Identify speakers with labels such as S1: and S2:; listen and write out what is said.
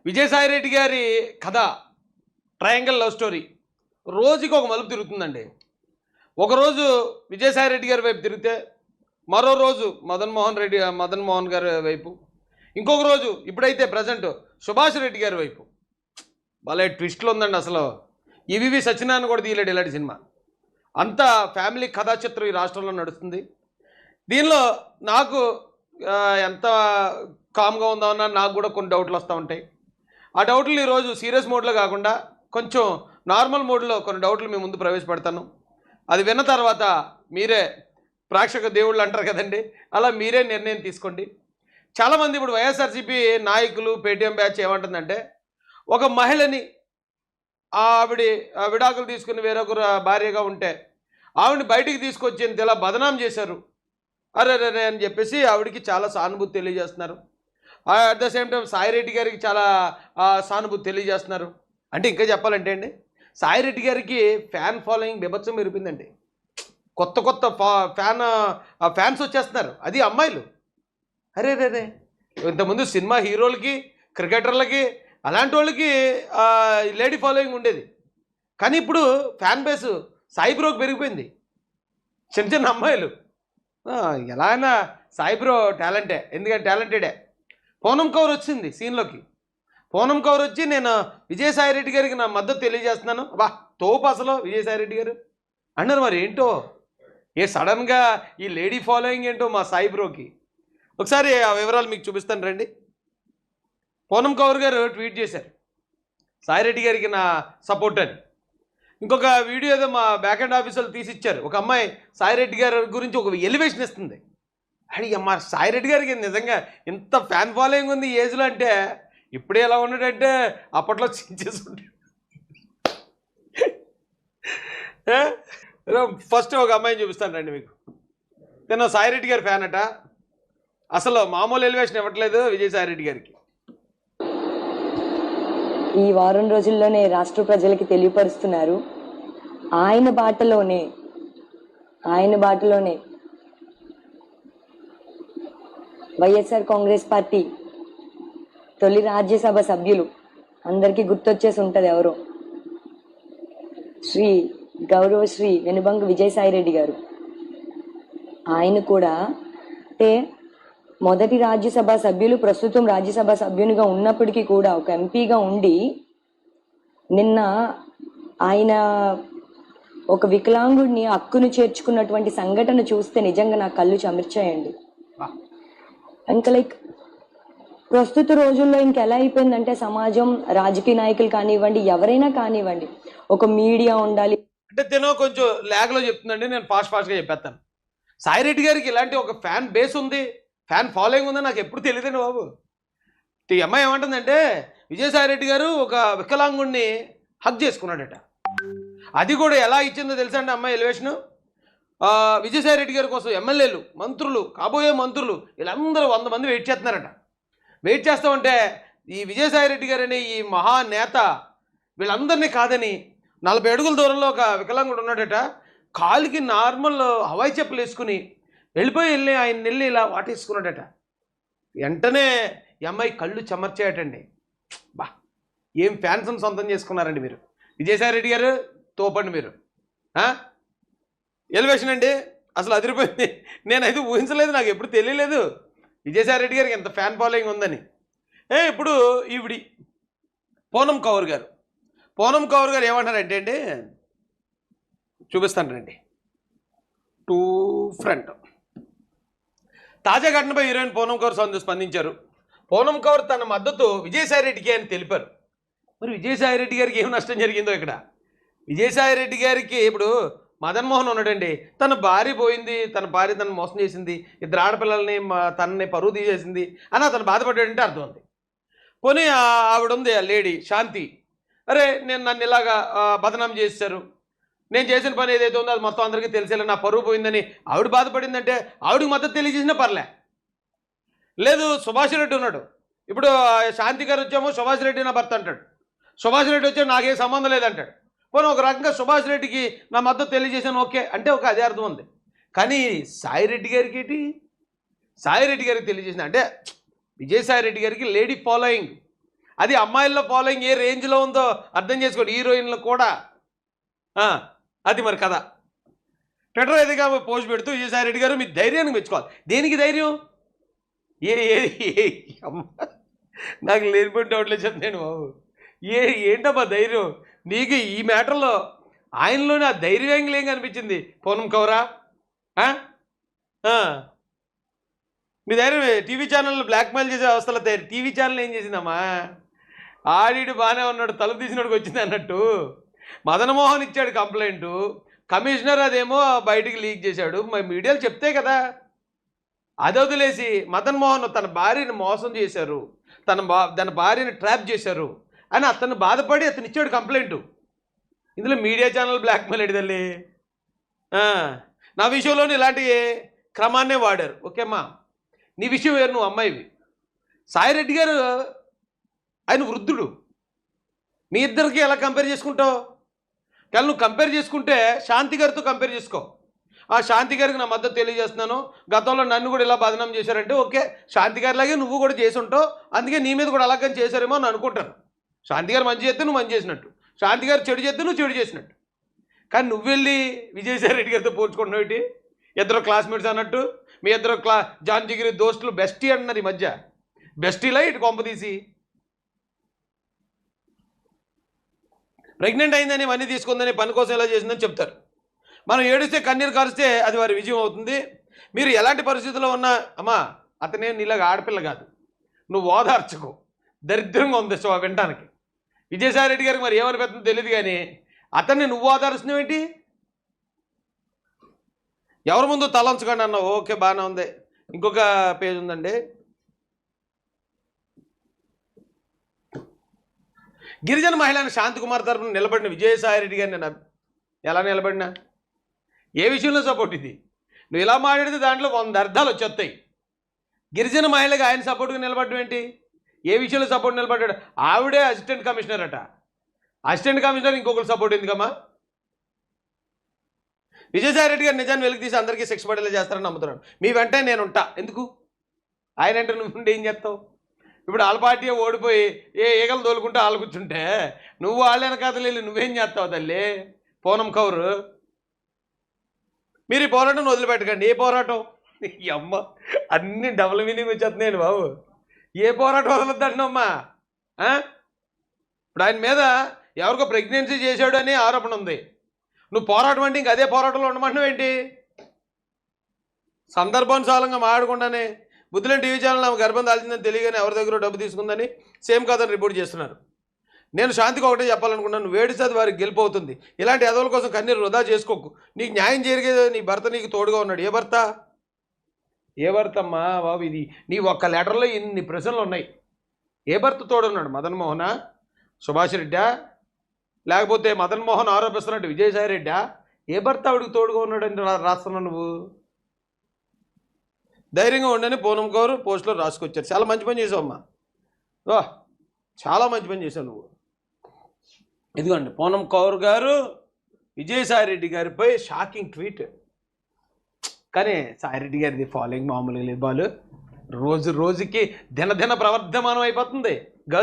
S1: విజయసాయిరెడ్డి గారి కథ triangle love story రోజుకి ఒక మలుపు తిరుగుతుందండి. ఒకరోజు విజయసాయిరెడ్డి గారి వైపు తిరిగితే మరో రోజు మదన్ మోహన్ గారి వైపు, ఇంకొక రోజు ఇప్పుడైతే ప్రజెంట్ సుభాష్ రెడ్డి గారి వైపు. భలే ట్విస్ట్లు ఉందండి. అసలు ఈవీవి సత్యనారాయణ కూడా తీయలేడు ఇలాంటి సినిమా. అంత ఫ్యామిలీ కథా చిత్రం ఈ రాష్ట్రంలో నడుస్తుంది. దీనిలో నాకు ఎంత కామ్గా ఉందామన్నా నాకు కూడా కొన్ని డౌట్లు వస్తూ ఉంటాయి. ఆ డౌట్లు ఈరోజు సీరియస్ మోడ్లో కాకుండా కొంచెం నార్మల్ మోడ్లో కొన్ని డౌట్లు మీ ముందు ప్రవేశపెడతాను. అది విన్న తర్వాత మీరే ప్రేక్షక దేవుళ్ళు అంటారు కదండి, అలా మీరే నిర్ణయం తీసుకోండి. చాలామంది ఇప్పుడు వైఎస్ఆర్సీపీ నాయకులు పేటీఎం బ్యాచ్ ఏమంటుందంటే, ఒక మహిళని ఆవిడ విడాకులు తీసుకుని వేరొకరు భార్యగా ఉంటే ఆవిడని బయటికి తీసుకొచ్చి ఇలా బదనాం చేశారు అరే అని చెప్పేసి ఆవిడకి చాలా సానుభూతి తెలియజేస్తున్నారు. At the same time Sai Reddy గారికి చాలా సానుభూతి తెలియజేస్తున్నారు. అంటే ఇంకా చెప్పాలంటే అండి, సాయిరెడ్డి గారికి ఫ్యాన్ ఫాలోయింగ్ బీభత్సం మెరిపిందండి. కొత్త కొత్త ఫ్యాన్స్ వచ్చేస్తున్నారు, అది అమ్మాయిలు. అరే ఇంతకుముందు సినిమా హీరోలకి క్రికెటర్లకి అలాంటి వాళ్ళకి లేడీ ఫాలోయింగ్ ఉండేది. కానీ ఇప్పుడు ఫ్యాన్ బేస్ సాయి బ్రోకి పెరిగిపోయింది. చిన్న చిన్న అమ్మాయిలు. ఎలా అయినా సాయి బ్రో టాలెంటే, ఎందుకంటే టాలెంటెడే. పూనం కౌర్ వచ్చింది సీన్లోకి. పూనం కౌర్ వచ్చి నేను విజయసాయిరెడ్డి గారికి నా మద్దతు తెలియజేస్తున్నాను, వా తోపు అసలు విజయసాయిరెడ్డి గారు అన్నారు. మరి ఏంటో సడన్గా ఈ లేడీ ఫాలోయింగ్ ఏంటో మా సాయి బ్రోకి. ఒకసారి ఆ వివరాలు మీకు చూపిస్తాను రండి. పూనం కౌర్ గారు ట్వీట్ చేశారు, సాయిరెడ్డి గారికి నా సపోర్ట్ అని. ఇంకొక వీడియో ఏదో మా బ్యాక్ అండ్ ఆఫీసర్లు తీసిచ్చారు. ఒక అమ్మాయి సాయిరెడ్డి గారి గురించి ఒక ఎలివేషన్ ఇస్తుంది. అడిగి అమ్మ సాయిరెడ్డి గారికి నిజంగా ఇంత ఫ్యాన్ ఫాలోయింగ్ ఉంది ఈ ఏజ్లో అంటే, ఇప్పుడే ఎలా ఉన్నాడంటే అప్పట్లో చేసి ఉంటాడు. ఫస్ట్ ఒక అమ్మాయిని చూపిస్తాను రండి మీకు. నేను సాయిరెడ్డి గారి ఫ్యాన్ అట, అసలు మామూలు ఎలివేషన్ ఇవ్వట్లేదు విజయసాయిరెడ్డి గారికి.
S2: ఈ వారం రోజుల్లోనే రాష్ట్ర ప్రజలకి తెలియపరుస్తున్నారు, ఆయన బాటలోనే వైఎస్ఆర్ కాంగ్రెస్ పార్టీ తొలి రాజ్యసభ సభ్యులు అందరికీ గుర్తొచ్చేసి ఉంటుంది ఎవరో, గౌరవశ్రీ వెనుబంగ విజయసాయిరెడ్డి గారు. ఆయన కూడా అంటే మొదటి రాజ్యసభ సభ్యులు, ప్రస్తుతం రాజ్యసభ సభ్యునిగా ఉన్నప్పటికీ కూడా ఒక ఎంపీగా ఉండి, నిన్న ఆయన ఒక వికలాంగుడిని హక్కును చేర్చుకున్నటువంటి సంఘటన చూస్తే నిజంగా నా కళ్ళు చెమర్చాయండి. ఇంకా ప్రస్తుత రోజుల్లో ఇంకెలా అయిపోయిందంటే సమాజం, రాజకీయ నాయకులు కానివ్వండి, ఎవరైనా కానివ్వండి, ఒక మీడియా ఉండాలి
S1: అంటే తినో కొంచెం ల్యాగ్లో చెప్తుందండి. నేను ఫాస్ట్గా చెప్పేస్తాను. సాయిరెడ్డి గారికి ఇలాంటి ఒక ఫ్యాన్ బేస్ ఉంది, ఫ్యాన్ ఫాలోయింగ్ ఉందని నాకు ఎప్పుడు తెలియదండి బాబు. ఈ అమ్మాయి ఏమంటుందంటే, విజయసాయిరెడ్డి గారు ఒక వికలాంగుడిని హక్ చేసుకున్నాడట. అది కూడా ఎలా ఇచ్చిందో తెలుసా అండి అమ్మాయి ఎలివేషను. విజయసాయిరెడ్డి గారి కోసం ఎమ్మెల్యేలు, మంత్రులు, కాబోయే మంత్రులు వీళ్ళందరూ 100 మంది వెయిట్ చేస్తున్నారట. వెయిట్ చేస్తామంటే ఈ విజయసాయిరెడ్డి గారు అనే ఈ మహానేత వీళ్ళందరినీ కాదని 40 అడుగుల దూరంలో ఒక వికలాంగుడు ఉన్నాడట. కాలికి నార్మల్ హవాయి చెప్పులు వేసుకుని వెళ్ళి ఆయన ఇలా వాటేసుకున్నాడట. వెంటనే ఈ అమ్మాయి కళ్ళు చెమర్చాయటండి. బా ఏం ఫ్యాన్స్ని సొంతం చేసుకున్నారండి మీరు. విజయసాయిరెడ్డి గారు తోపండి మీరు. ఎలివేషన్ అండి అసలు అదిరిపోయింది. నేనైతే ఊహించలేదు, నాకు ఎప్పుడు తెలియలేదు విజయసాయిరెడ్డి గారికి ఎంత ఫ్యాన్ ఫాలోయింగ్ ఉందని. ఇప్పుడు ఈవిడి పూనం కౌర్ గారు ఏమంటారంటే అండి, చూపిస్తాను రండి. టూ ఫ్రంట్ తాజా ఘటనపై హీరోయిన్ పూనం కౌర్ స్పందించారు. పూనం కౌర్ తన మద్దతు విజయసాయిరెడ్డికి అని తెలిపారు. మరి విజయసాయిరెడ్డి గారికి ఏం నష్టం జరిగిందో ఇక్కడ. విజయసాయిరెడ్డి గారికి ఇప్పుడు మదన్ మోహన్ ఉన్నాడండి, తన భార్య పోయింది, తన భార్య తను మోసం చేసింది, 2 ఆడపిల్లల్ని తనని పరువు తీసేసింది అని అతను బాధపడ్డాడంటే అర్థం ఉంది. పోనీ ఆవిడ ఉంది లేడీ శాంతి, అరే నన్ను ఇలాగా బదనాం చేశారు, నేను చేసిన పని ఏదైతే ఉందో అది మొత్తం అందరికీ తెలిసేలా నా పరువు పోయిందని ఆవిడ బాధపడిందంటే ఆవిడకి మద్దతు తెలియజేసినా పర్లే. లేదు సుభాష్ రెడ్డి ఉన్నాడు, ఇప్పుడు శాంతి గారు వచ్చామో సుభాష్ రెడ్డి నా భర్త అంటాడు, సుభాష్ రెడ్డి వచ్చి నాకేం సంబంధం లేదంటాడు. పోనీ ఒక రకంగా సుభాష్ రెడ్డికి నా మద్దతు తెలియజేసాను ఓకే అంటే ఒక అదే అర్థం ఉంది. కానీ సాయిరెడ్డి గారికి ఏంటి, సాయిరెడ్డి గారికి తెలియజేసిన అంటే విజయసాయిరెడ్డి గారికి లేడీ ఫాలోయింగ్ అది అమ్మాయిల్లో ఫాలోయింగ్ ఏ రేంజ్లో ఉందో అర్థం చేసుకోండి, హీరోయిన్లు కూడా. అది మరి కథ. ట్విట్టర్ ఏదిగా పోస్ట్ పెడుతూ విజయసాయి రెడ్డి గారు మీ ధైర్యానికి మెచ్చుకోవాలి. దేనికి ధైర్యం? అమ్మ, నాకు లేనిపోయిన డౌట్లే చెప్తాను బాబు. ఏంటమ్మా ధైర్యం నీకు ఈ మ్యాటర్లో? ఆయనలోనే ఆ ధైర్యం ఏం కనిపించింది పూనం కౌరా? మీ ధైర్యం టీవీ ఛానల్ బ్లాక్మెయిల్ చేసే అవస్థలో టీవీ ఛానల్ ఏం చేసిందమ్మా? ఆడిడు బాగానే ఉన్నాడు, తలుపు తీసినోడికి వచ్చింది అన్నట్టు మదన్మోహన్ ఇచ్చాడు కంప్లైంటు, కమిషనర్ అదేమో బయటికి లీక్ చేశాడు. మరి మీడియాలు చెప్తే కదా. అది వదిలేసి మదన్మోహన్ తన భార్యని మోసం చేశారు, తన భార్యని ట్రాప్ చేశారు అని అతను బాధపడి అతను ఇచ్చాడు కంప్లైంటు. ఇందులో మీడియా ఛానల్ బ్లాక్మెయిల్ ఎడిదల్లి. నా విషయంలోనే ఇలాంటి క్రమాన్నే వాడారు. ఓకేమ్మా, నీ విషయం వేరు, నువ్వు అమ్మాయివి. సాయిరెడ్డి గారు ఆయన వృద్ధుడు, మీ ఇద్దరికి ఎలా కంపేర్ చేసుకుంటావు? కానీ నువ్వు కంపేర్ చేసుకుంటే శాంతి గారితో కంపేర్ చేసుకో. ఆ శాంతి గారికి నా మద్దతు తెలియజేస్తున్నాను, గతంలో నన్ను కూడా ఇలా బదనాం చేశారంటే ఓకే, శాంతి గారిలాగే నువ్వు కూడా చేసి ఉంటావు, అందుకే నీ మీద కూడా అలాగని చేశారేమో అని అనుకుంటాను. శాంతి గారు మంచి చేస్తే నువ్వు మంచి చేసినట్టు, శాంతి గారు చెడు చేస్తే నువ్వు చెడు చేసినట్టు. కానీ నువ్వు వెళ్ళి విజయసాయి రెడ్డి గారితో పోల్చుకుంటున్నావు ఏంటి? ఇద్దరు క్లాస్మేట్స్ అన్నట్టు, మీ ఇద్దరు జాన్ జిగిరి దోస్తులు బెస్టీ అంటున్నారు ఈ మధ్య. బెస్టీలా ఇటు కొంపదీసి ప్రెగ్నెంట్ అయిందని ఇవన్నీ తీసుకుందని పని కోసం ఎలా చేసిందని చెప్తారు. మనం ఏడిస్తే కన్నీరు కారిస్తే అది వారి విజయం అవుతుంది. మీరు ఎలాంటి పరిస్థితుల్లో ఉన్నా అమ్మా, అతనే నీలాగా ఆడపిల్ల కాదు, నువ్వు ఓదార్చుకో. దరిద్రంగా ఉంది సో వినటానికి. విజయసాయి రెడ్డి గారికి మరి ఏమనిపిస్తుందో తెలియదు, కానీ అతన్ని నువ్వు ఓదారుస్తున్నావు ఏంటి? ఎవరి ముందు తలంచకండి అన్నావు, ఓకే బాగానే ఉంది. ఇంకొక పేజ్ ఉందండి. గిరిజన మహిళని శాంతికుమార్ తరఫున నిలబడిన విజయసాయి రెడ్డి గారిని నేను ఎలా నిలబడినా? ఏ విషయంలో సపోర్ట్ ఇది? నువ్వు ఇలా మాట్లాడితే దాంట్లో 100 అర్థాలు వచ్చేస్తాయి. గిరిజన మహిళగా ఆయన సపోర్ట్గా నిలబడడం ఏంటి? ఏ విషయంలో సపోర్ట్ నిలబడ్డాడు? ఆవిడే అసిస్టెంట్ కమిషనర్ అట. అసిస్టెంట్ కమిషనర్ ఇంకొకరు సపోర్ట్ ఎందుకమ్మా? విజయసాయి రెడ్డి గారు నిజాన్ని వెలికి తీసి అందరికీ శిక్ష పడేలా చేస్తారని నమ్ముతున్నాను. మీ వెంటనే నేను ఉంటా. ఎందుకు? ఆయన అంటే నువ్వు ఏం చేస్తావు? ఇప్పుడు వాళ్ళ పార్టీ ఓడిపోయి ఏ ఈగలు తోలుకుంటే వాళ్ళు కూర్చుంటే నువ్వు వాళ్ళైన కథలు వెళ్ళి నువ్వేం చేస్తావు తల్లి పూనం కౌరు? మీరు ఈ పోరాటం వదిలిపెట్టకండి. ఏ పోరాటం? ఈ అమ్మ అన్ని డబుల్ మీనింగ్ వచ్చేస్తున్నాయండి బాబు. ఏ పోరాటం వదలొద్దంటున్నామ్మా? ఇప్పుడు ఆయన మీద ఎవరికో ప్రెగ్నెన్సీ చేశాడు అని ఆరోపణ ఉంది. నువ్వు పోరాటం అంటే ఇంక అదే పోరాటంలో ఉండమంటున్నావు ఏంటి? సందర్భానుసారంగా మాట్లాడకుండానే బుద్ధిలేని టీవీ ఛానల్ ఆమె గర్భం దాల్చిందని తెలియగానే ఎవరి దగ్గర డబ్బు తీసుకుందని సేమ్ కాదని రిపోర్ట్ చేస్తున్నారు. నేను శాంతికి ఒకటే చెప్పాలనుకున్నాను, నువ్వు ఏడిస్తే వారికి గెలిపోతుంది. ఇలాంటి ఎదవల కోసం కన్నీరు వృధా చేసుకోకు. నీకు న్యాయం జరిగేది నీ భర్త నీకు తోడుగా ఉన్నాడు. ఏ భర్త? ఏ భర్త అమ్మా బాబు? ఇది నీ ఒక్క లెటర్లో ఇన్ని ప్రశ్నలు ఉన్నాయి. ఏ భర్త తోడున్నాడు? మదన్మోహనా, సుభాష్ రెడ్డా, లేకపోతే మదన్మోహన్ ఆరోపిస్తున్నట్టు విజయసాయి రెడ్డా? ఏ భర్త ఆవిడికి తోడుగా ఉన్నాడని రాస్తున్నావు నువ్వు? ధైర్యంగా ఉండని పూనం కౌర్ పోస్టులో రాసుకొచ్చారు. చాలా మంచి పని చేసావు అమ్మా, చాలా మంచి పని చేశావు నువ్వు. ఇదిగోండి పూనం కౌర్ గారు విజయసాయి రెడ్డి గారిపై షాకింగ్ ట్వీట్. కానీ సాయిరెడ్డి గారిది ఫాలోయింగ్ మామూలుగా లేదు బాలు. రోజు రోజుకి దినదిన ప్రవర్ధమానం అయిపోతుంది. గర్ల్స్